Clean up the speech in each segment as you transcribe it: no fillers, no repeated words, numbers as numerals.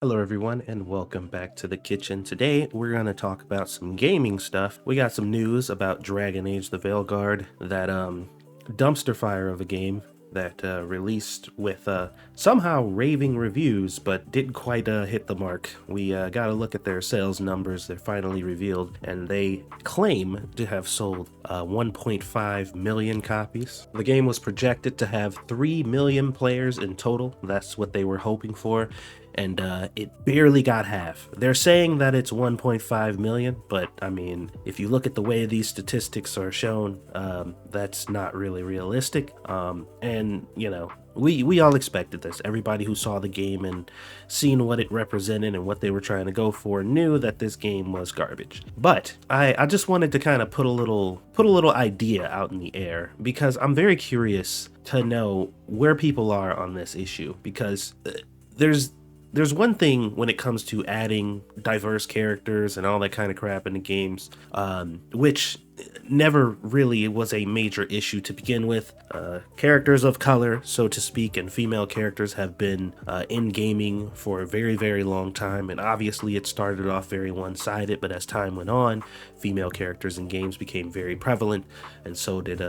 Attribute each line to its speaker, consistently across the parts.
Speaker 1: Hello, everyone, and welcome back to the kitchen. Today, we're going to talk about some gaming stuff. We got some news about Dragon Age the Veilguard, that dumpster fire of a game that released with somehow raving reviews, but didn't quite hit the mark. We got to look at their sales numbers. They're finally revealed, and they claim to have sold 1.5 million copies. The game was projected to have 3 million players in total. That's what they were hoping for, and it barely got half. They're saying that it's 1.5 million, but I mean, if you look at the way these statistics are shown, that's not really realistic. And you know, we all expected this. Everybody who saw the game and seen what it represented and what they were trying to go for knew that this game was garbage. But I just wanted to kind of put a little idea out in the air, because I'm very curious to know where people are on this issue, because there's one thing when it comes to adding diverse characters and all that kind of crap into games, which never really was a major issue to begin with. Characters of color, so to speak, and female characters have been in gaming for a very, very long time, and obviously it started off very one-sided, but as time went on, female characters in games became very prevalent, and so did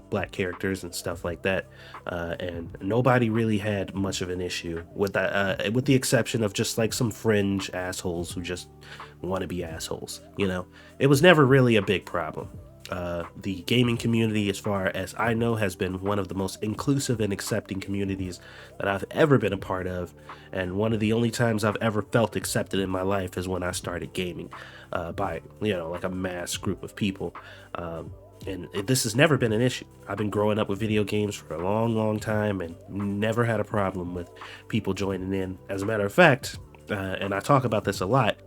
Speaker 1: black characters and stuff like that, and nobody really had much of an issue with that, with the exception of just like some fringe assholes who just want to be assholes. It was never really a big problem. The gaming community, as far as I know, has been one of the most inclusive and accepting communities that I've ever been a part of, and one of the only times I've ever felt accepted in my life is when I started gaming by like a mass group of people. And this has never been an issue. I've been growing up with video games for a long, long time and never had a problem with people joining in. As a matter of fact, and I talk about this a lot,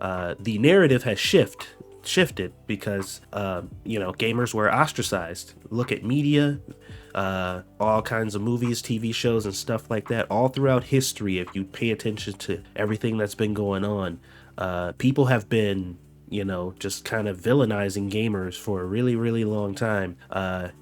Speaker 1: the narrative has shifted because, gamers were ostracized. Look at media, all kinds of movies, TV shows, and stuff like that. All throughout history, if you pay attention to everything that's been going on, people have been just kind of villainizing gamers for a really, really long time.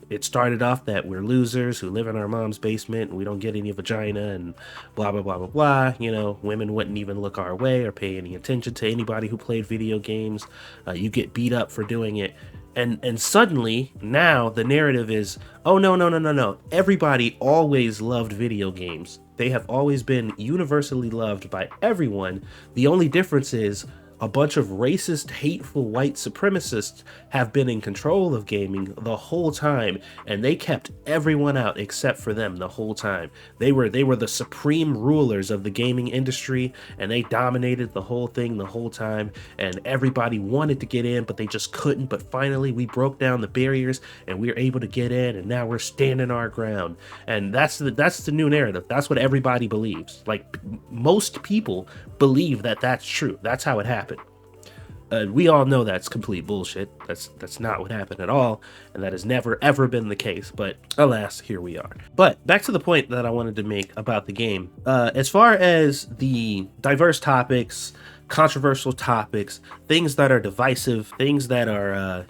Speaker 1: It started off that we're losers who live in our mom's basement and we don't get any vagina and blah, blah, blah, blah, blah. Women wouldn't even look our way or pay any attention to anybody who played video games. You get beat up for doing it. And suddenly, now the narrative is, oh, no. Everybody always loved video games. They have always been universally loved by everyone. The only difference is a bunch of racist, hateful white supremacists have been in control of gaming the whole time, and they kept everyone out except for them the whole time. They were the supreme rulers of the gaming industry, and they dominated the whole thing the whole time, and everybody wanted to get in, but they just couldn't. But finally, we broke down the barriers, and we were able to get in, and now we're standing our ground. And that's the new narrative. That's what everybody believes. Like, most people believe that that's true. That's how it happened. We all know that's complete bullshit. That's not what happened at all, and that has never ever been the case. But alas, here we are. But back to the point that I wanted to make about the game. As far as the diverse topics, controversial topics, things that are divisive, things that are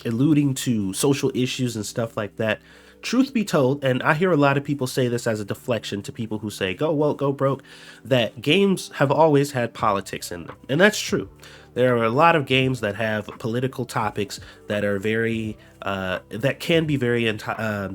Speaker 1: alluding to social issues and stuff like that. Truth be told, and I hear a lot of people say this as a deflection to people who say, go woke, go broke, that games have always had politics in them. And that's true. There are a lot of games that have political topics that are very, that can be very, I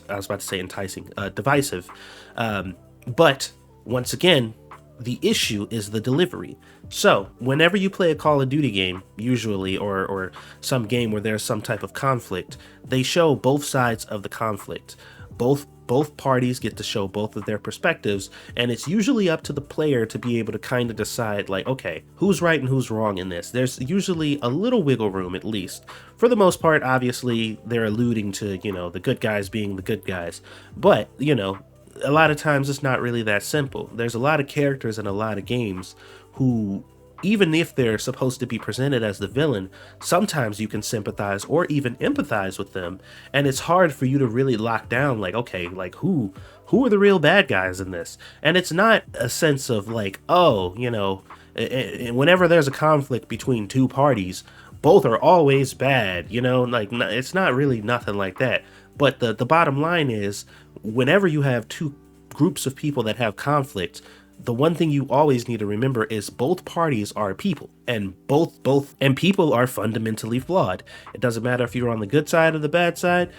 Speaker 1: was about to say enticing, divisive. But once again, the issue is the delivery. So whenever you play a Call of Duty game, usually, or some game where there's some type of conflict, they show both sides of the conflict. Both parties get to show both of their perspectives, and it's usually up to the player to be able to kind of decide, like, okay, who's right and who's wrong in this. There's usually a little wiggle room, at least. For the most part, obviously, they're alluding to, the good guys being the good guys. But, a lot of times it's not really that simple. There's a lot of characters in a lot of games who, even if they're supposed to be presented as the villain, sometimes you can sympathize or even empathize with them, and it's hard for you to really lock down, like, okay, like who are the real bad guys in this? And it's not a sense of like, oh, whenever there's a conflict between two parties, both are always bad, like, it's not really nothing like that. But the bottom line is, whenever you have two groups of people that have conflict, the one thing you always need to remember is both parties are people, and both people are fundamentally flawed. It doesn't matter if you're on the good side or the bad side.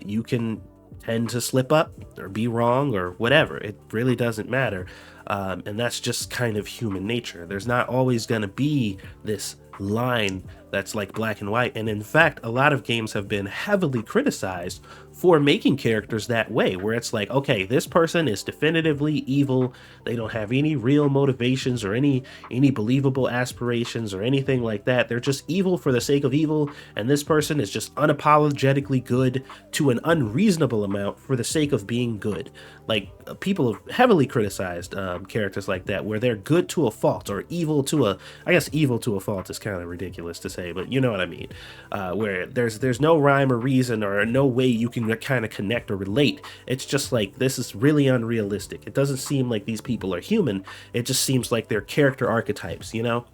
Speaker 1: You can tend to slip up or be wrong or whatever. It really doesn't matter. And that's just kind of human nature. There's not always going to be this line that's like black and white. And in fact, a lot of games have been heavily criticized for making characters that way, where it's like, okay, this person is definitively evil. They don't have any real motivations or any believable aspirations or anything like that. They're just evil for the sake of evil. And this person is just unapologetically good to an unreasonable amount for the sake of being good. Like, people have heavily criticized characters like that, where they're good to a fault, or evil to a, I guess evil to a fault is kind of ridiculous to say, but you know what I mean, where there's no rhyme or reason or no way you can kind of connect or relate. It's just like, this is really unrealistic. It doesn't seem like these people are human. It just seems like they're character archetypes, you know?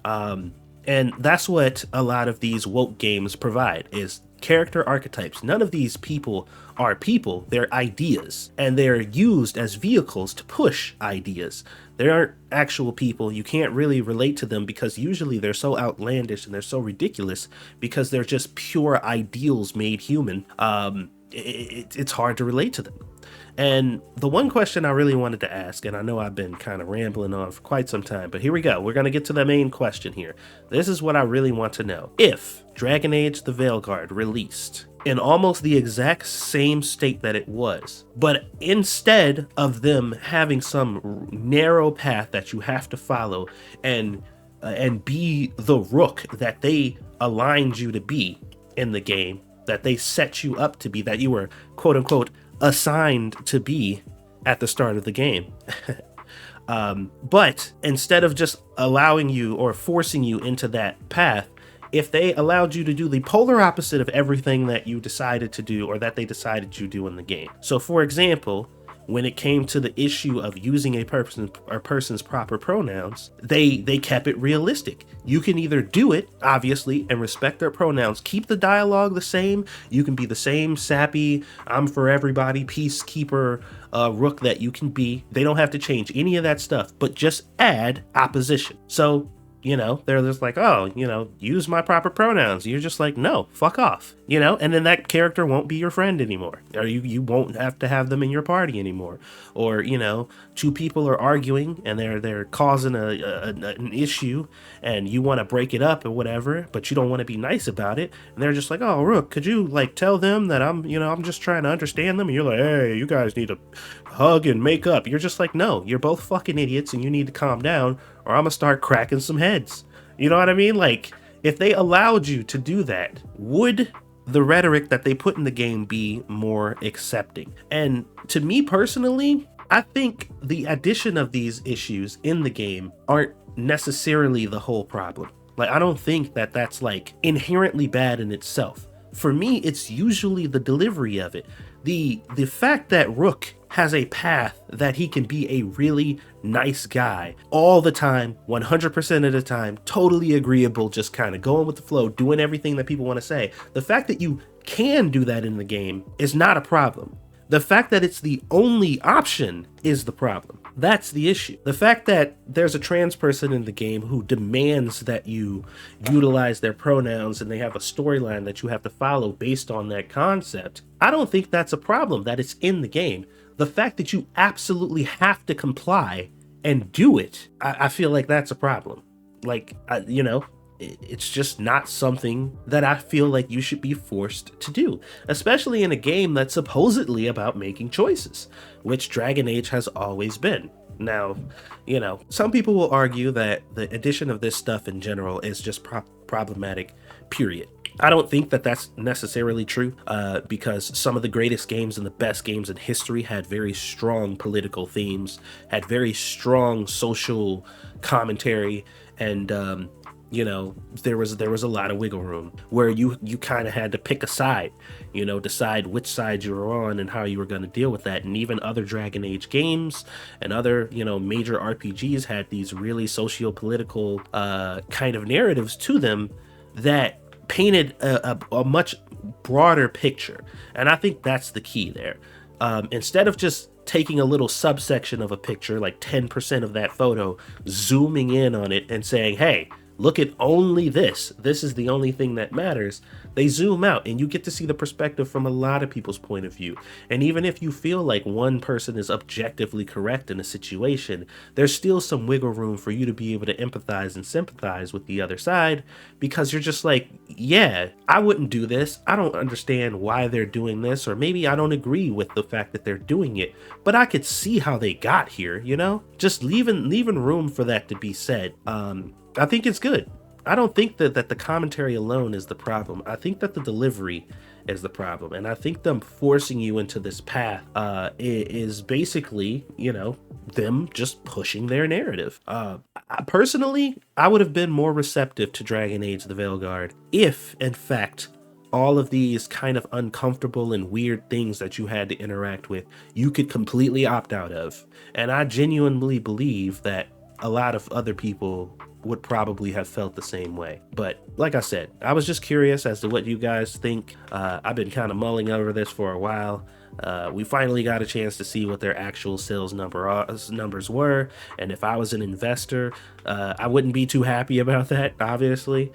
Speaker 1: And that's what a lot of these woke games provide, is character archetypes. None of these people are people, they're ideas, and they're used as vehicles to push ideas. They aren't actual people. You can't really relate to them because usually they're so outlandish and they're so ridiculous because they're just pure ideals made human. It's hard to relate to them. And the one question I really wanted to ask, and I know I've been kind of rambling on for quite some time, but here we go. We're going to get to the main question here. This is what I really want to know. If Dragon Age the Veilguard released in almost the exact same state that it was, but instead of them having some narrow path that you have to follow and be the rook that they aligned you to be in the game, that they set you up to be, that you were quote unquote assigned to be at the start of the game. But instead of just allowing you or forcing you into that path, if they allowed you to do the polar opposite of everything that you decided to do or that they decided you do in the game. So for example, when it came to the issue of using a person's proper pronouns, they kept it realistic. You can either do it, obviously, and respect their pronouns, keep the dialogue the same. You can be the same sappy, I'm for everybody, peacekeeper rook that you can be. They don't have to change any of that stuff, but just add opposition. So, you know, they're just like, oh, you know, use my proper pronouns. You're just like, no, fuck off, you know, and then that character won't be your friend anymore, or you won't have to have them in your party anymore. Or, you know, two people are arguing and they're causing an issue and you want to break it up or whatever, but you don't want to be nice about it. And they're just like, oh, Rook, could you like tell them that I'm just trying to understand them? And you're like, hey, you guys need to hug and make up. You're just like, no, you're both fucking idiots and you need to calm down, or I'm gonna start cracking some heads. You know what I mean? Like, if they allowed you to do that, would the rhetoric that they put in the game be more accepting? And to me personally, I think the addition of these issues in the game aren't necessarily the whole problem. Like, I don't think that that's like inherently bad in itself. For me, it's usually the delivery of it. The fact that Rook has a path that he can be a really nice guy all the time, 100% of the time, totally agreeable, just kind of going with the flow, doing everything that people want to say. The fact that you can do that in the game is not a problem. The fact that it's the only option is the problem. That's the issue. The fact that there's a trans person in the game who demands that you utilize their pronouns and they have a storyline that you have to follow based on that concept, I don't think that's a problem, that it's in the game. The fact that you absolutely have to comply and do it, I feel like that's a problem. Like, you know, it's just not something that I feel like you should be forced to do, especially in a game that's supposedly about making choices, which Dragon Age has always been. Now, you know, some people will argue that the addition of this stuff in general is just problematic, period. I don't think that that's necessarily true, because some of the greatest games and the best games in history had very strong political themes, had very strong social commentary, and you know, there was a lot of wiggle room where you kind of had to pick a side, you know, decide which side you were on and how you were going to deal with that. And even other Dragon Age games and other, you know, major RPGs had these really socio-political kind of narratives to them that painted a much broader picture. And I think that's the key there. Instead of just taking a little subsection of a picture, like 10% of that photo, zooming in on it and saying, hey, look at only this. This is the only thing that matters. They zoom out and you get to see the perspective from a lot of people's point of view. And even if you feel like one person is objectively correct in a situation, there's still some wiggle room for you to be able to empathize and sympathize with the other side, because you're just like, yeah, I wouldn't do this. I don't understand why they're doing this, or maybe I don't agree with the fact that they're doing it, but I could see how they got here, you know? Just leaving room for that to be said. I think it's good. I don't think that the commentary alone is the problem. I think that the delivery is the problem. And I think them forcing you into this path is basically, you know, them just pushing their narrative. Personally, I would have been more receptive to Dragon Age the Veilguard if, in fact, all of these kind of uncomfortable and weird things that you had to interact with, you could completely opt out of. And I genuinely believe that a lot of other people would probably have felt the same way. But like I said, I was just curious as to what you guys think. I've been kind of mulling over this for a while. We finally got a chance to see what their actual sales numbers were, and if I was an investor, I wouldn't be too happy about that, obviously.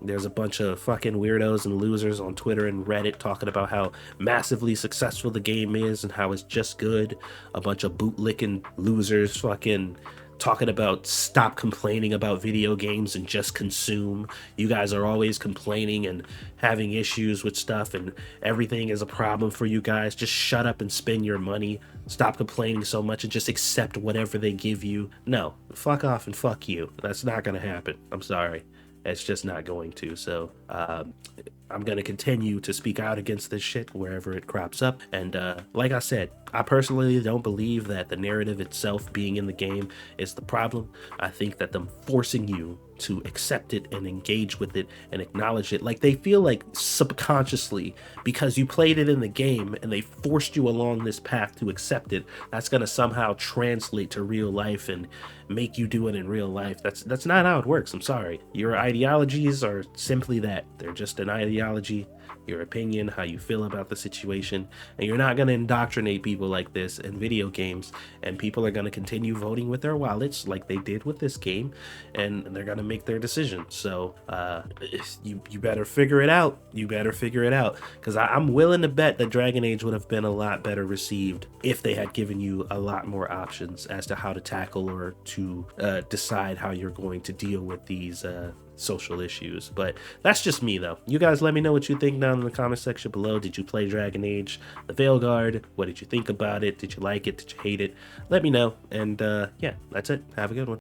Speaker 1: There's a bunch of fucking weirdos and losers on Twitter and Reddit talking about how massively successful the game is and how it's just good. A bunch of bootlicking losers fucking talking about stop complaining about video games and just consume. You guys are always complaining and having issues with stuff and everything is a problem for you guys. Just shut up and spend your money. Stop complaining so much and just accept whatever they give you. No, fuck off and fuck you. That's not gonna happen. I'm sorry. It's just not going to. So I'm going to continue to speak out against this shit wherever it crops up. And like I said, I personally don't believe that the narrative itself being in the game is the problem. I think that them forcing you to accept it and engage with it and acknowledge it, like they feel like subconsciously, because you played it in the game and they forced you along this path to accept it, that's going to somehow translate to real life and make you do it in real life. That's not how it works. I'm sorry. Your ideologies are simply that. They're just an ideology, your opinion, how you feel about the situation, and you're not going to indoctrinate people like this in video games, and people are going to continue voting with their wallets like they did with this game, and they're going to make their decision. So you better figure it out. You better figure it out, because I'm willing to bet that Dragon Age would have been a lot better received if they had given you a lot more options as to how to tackle or to decide how you're going to deal with these social issues. But that's just me, though. You guys let me know what you think down in the comment section below. Did you play Dragon Age the Veilguard? What did you think about it? Did you like it? Did you hate it? Let me know. And yeah, that's it. Have a good one.